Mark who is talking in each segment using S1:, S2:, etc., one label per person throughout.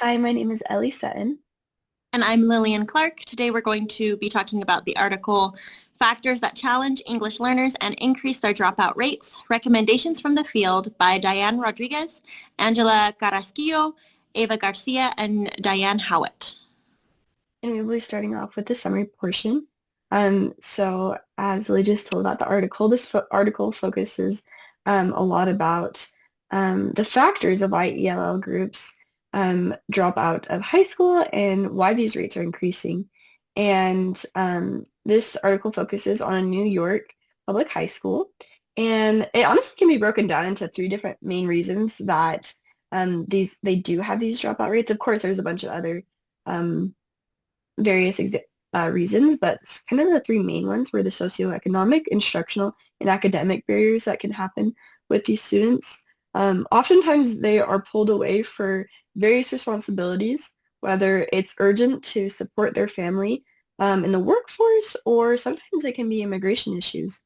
S1: Hi, my name is Ellie Sutton.
S2: And I'm Lillian Clark. Today we're going to be talking about the article Factors That Challenge English Learners and Increase Their Dropout Rates, Recommendations from the Field by Diane Rodriguez, Angela Carrasquillo, Ava Garcia, and Diane Howitt.
S1: And we'll be starting off with the summary portion. So as Lee just told about the article, this article focuses a lot about the factors of why ELL groups drop out of high school and why these rates are increasing. And this article focuses on a New York public high school. And it honestly can be broken down into three different main reasons that they do have these dropout rates. Of course, there's a bunch of other um, various reasons, but kind of the three main ones were the socioeconomic, instructional, and academic barriers that can happen with these students. Oftentimes, they are pulled away for various responsibilities, whether it's urgent to support their family in the workforce, or sometimes it can be immigration issues,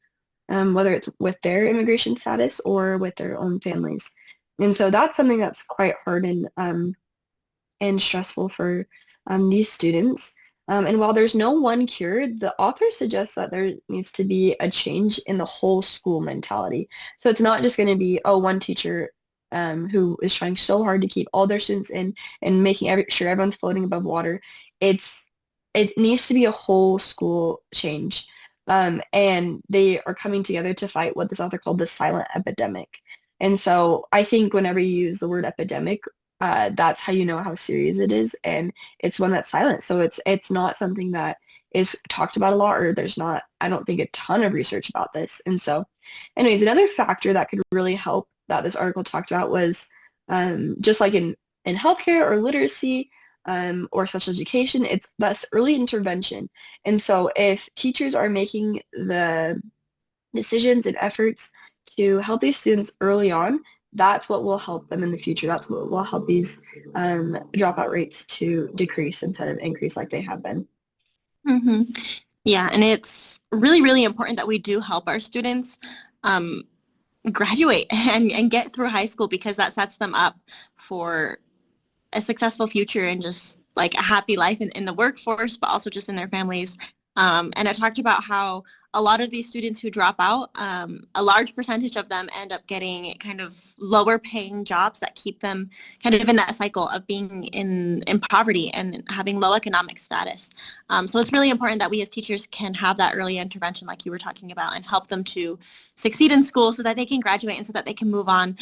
S1: whether it's with their immigration status or with their own families. And so that's something that's quite hard and stressful for these students. And while there's no one cure, the author suggests that there needs to be a change in the whole school mentality. So it's not just going to be, oh, one teacher who is trying so hard to keep all their students in and making sure everyone's floating above water. It needs to be a whole school change. And they are coming together to fight what this author called the silent epidemic. And so I think whenever you use the word epidemic, that's how you know how serious it is, and it's one that's silent. So it's not something that is talked about a lot, or there's not, I don't think, a ton of research about this. And so, anyways, another factor that could really help that this article talked about was just like in healthcare or literacy or special education, it's that's early intervention. And so if teachers are making the decisions and efforts to help these students early on, that's what will help them in the future. That's what will help these dropout rates to decrease instead of increase like they have been.
S2: hmm Yeah, and it's really, really important that we do help our students um, graduate and get through high school because that sets them up for a successful future and just like a happy life in the workforce, but also just in their families. And I talked about how a lot of these students who drop out, a large percentage of them end up getting kind of lower paying jobs that keep them kind of in that cycle of being in poverty and having low economic status. So it's really important that we as teachers can have that early intervention like you were talking about and help them to succeed in school so that they can graduate and so that they can move on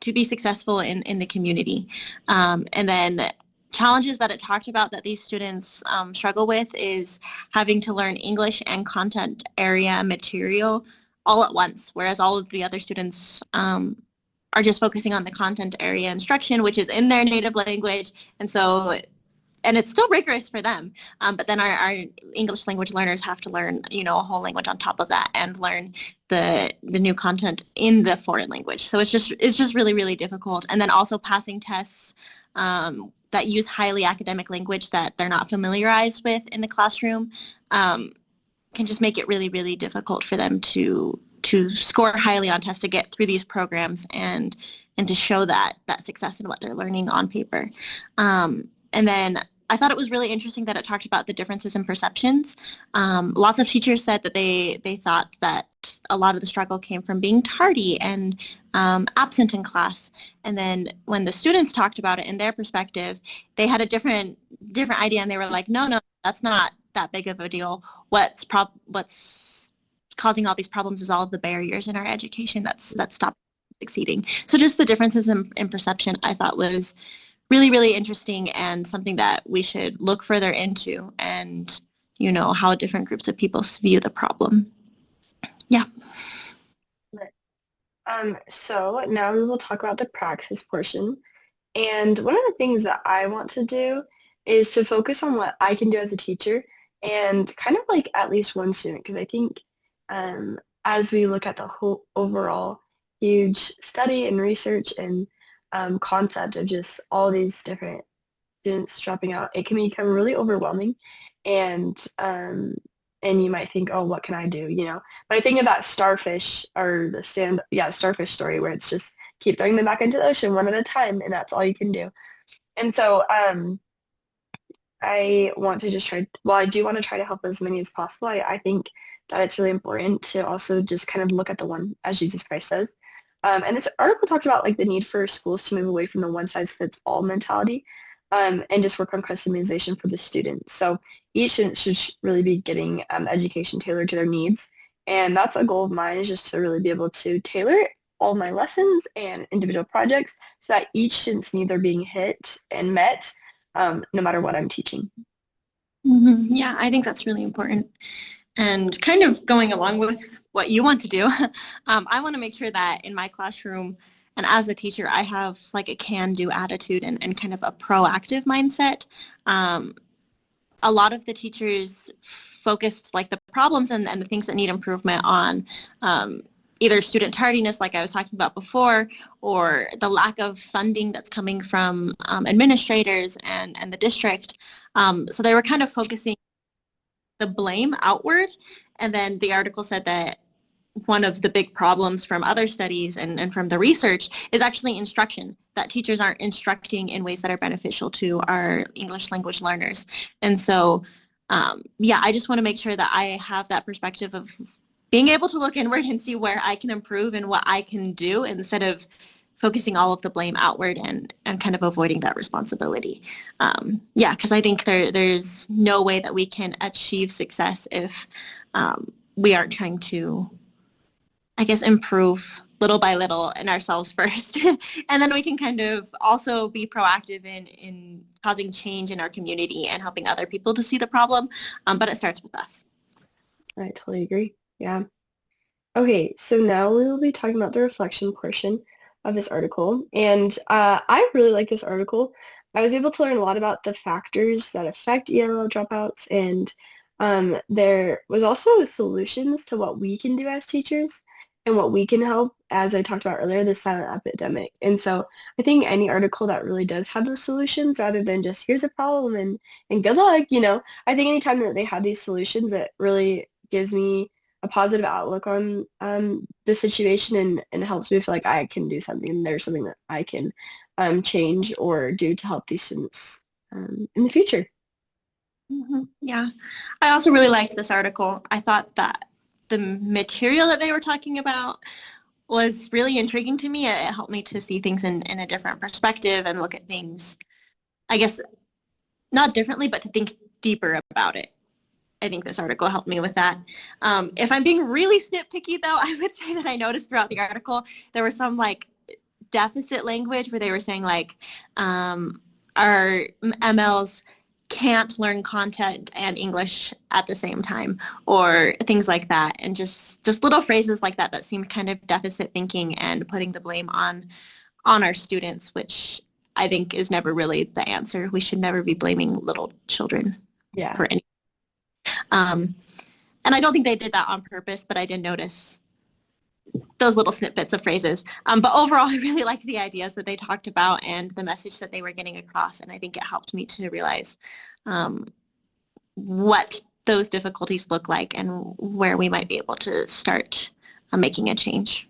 S2: to be successful in the community. And then challenges that it talked about that these students struggle with is having to learn English and content area material all at once, whereas all of the other students are just focusing on the content area instruction, which is in their native language. And it's still rigorous for them. But then our English language learners have to learn, a whole language on top of that and learn the new content in the foreign language. So it's just really, really difficult. And then also passing tests that use highly academic language that they're not familiarized with in the classroom can just make it really, really difficult for them to score highly on tests to get through these programs and to show that success in what they're learning on paper. And then I thought it was really interesting that it talked about the differences in perceptions. Lots of teachers said that they thought that a lot of the struggle came from being tardy and absent in class. And then when the students talked about it in their perspective, they had a different idea, and they were like, no, that's not that big of a deal. What's causing all these problems is all of the barriers in our education that's stopping succeeding. So just the differences in perception I thought was really, really interesting and something that we should look further into and, how different groups of people view the problem. Yeah.
S1: So now we will talk about the praxis portion. And one of the things that I want to do is to focus on what I can do as a teacher and kind of like at least one student, because I think as we look at the whole overall huge study and research and concept of just all these different students dropping out, it can become really overwhelming, and you might think, oh, what can I do? But I think of that starfish or the starfish story where it's just keep throwing them back into the ocean one at a time, and that's all you can do. And so I want to just try, well, I do want to try to help as many as possible. I think that it's really important to also just kind of look at the one, as Jesus Christ says. And this article talked about like the need for schools to move away from the one size fits all mentality, and just work on customization for the student. So each student should really be getting education tailored to their needs. And that's a goal of mine, is just to really be able to tailor all my lessons and individual projects so that each student's needs are being hit and met, no matter what I'm teaching.
S2: Yeah, I think that's really important. And kind of going along with what you want to do, I want to make sure that in my classroom and as a teacher, I have like a can-do attitude and kind of a proactive mindset. Um, a lot of the teachers focus like the problems and the things that need improvement on either student tardiness, like I was talking about before, or the lack of funding that's coming from administrators and the district. So they were kind of focusing the blame outward. And then the article said that one of the big problems from other studies and from the research is actually instruction, that teachers aren't instructing in ways that are beneficial to our English language learners. And so, yeah, I just want to make sure that I have that perspective of being able to look inward and see where I can improve and what I can do instead of focusing all of the blame outward and kind of avoiding that responsibility. Yeah, because I think there's no way that we can achieve success if we aren't trying to, I guess, improve little by little in ourselves first. And then we can kind of also be proactive in causing change in our community and helping other people to see the problem. But it starts with us.
S1: I totally agree. Yeah. Okay, so now we will be talking about the reflection portion of this article. And I really like this article. I was able to learn a lot about the factors that affect ELL dropouts, and there was also solutions to what we can do as teachers and what we can help, as I talked about earlier, the silent epidemic. And so I think any article that really does have those solutions rather than just here's a problem and good luck, I think anytime that they have these solutions, it really gives me a positive outlook on the situation and helps me feel like I can do something and there's something that I can change or do to help these students in the future.
S2: Yeah. I also really liked this article. I thought that the material that they were talking about was really intriguing to me. It helped me to see things in a different perspective and look at things, I guess, not differently, but to think deeper about it. I think this article helped me with that. If I'm being really nitpicky, though, I would say that I noticed throughout the article there was some like deficit language where they were saying like our MLs can't learn content and English at the same time, or things like that, and just little phrases like that that seemed kind of deficit thinking and putting the blame on our students, which I think is never really the answer. We should never be blaming little children for anything. And I don't think they did that on purpose, but I did notice those little snippets of phrases. But overall, I really liked the ideas that they talked about and the message that they were getting across. And I think it helped me to realize what those difficulties look like and where we might be able to start making a change.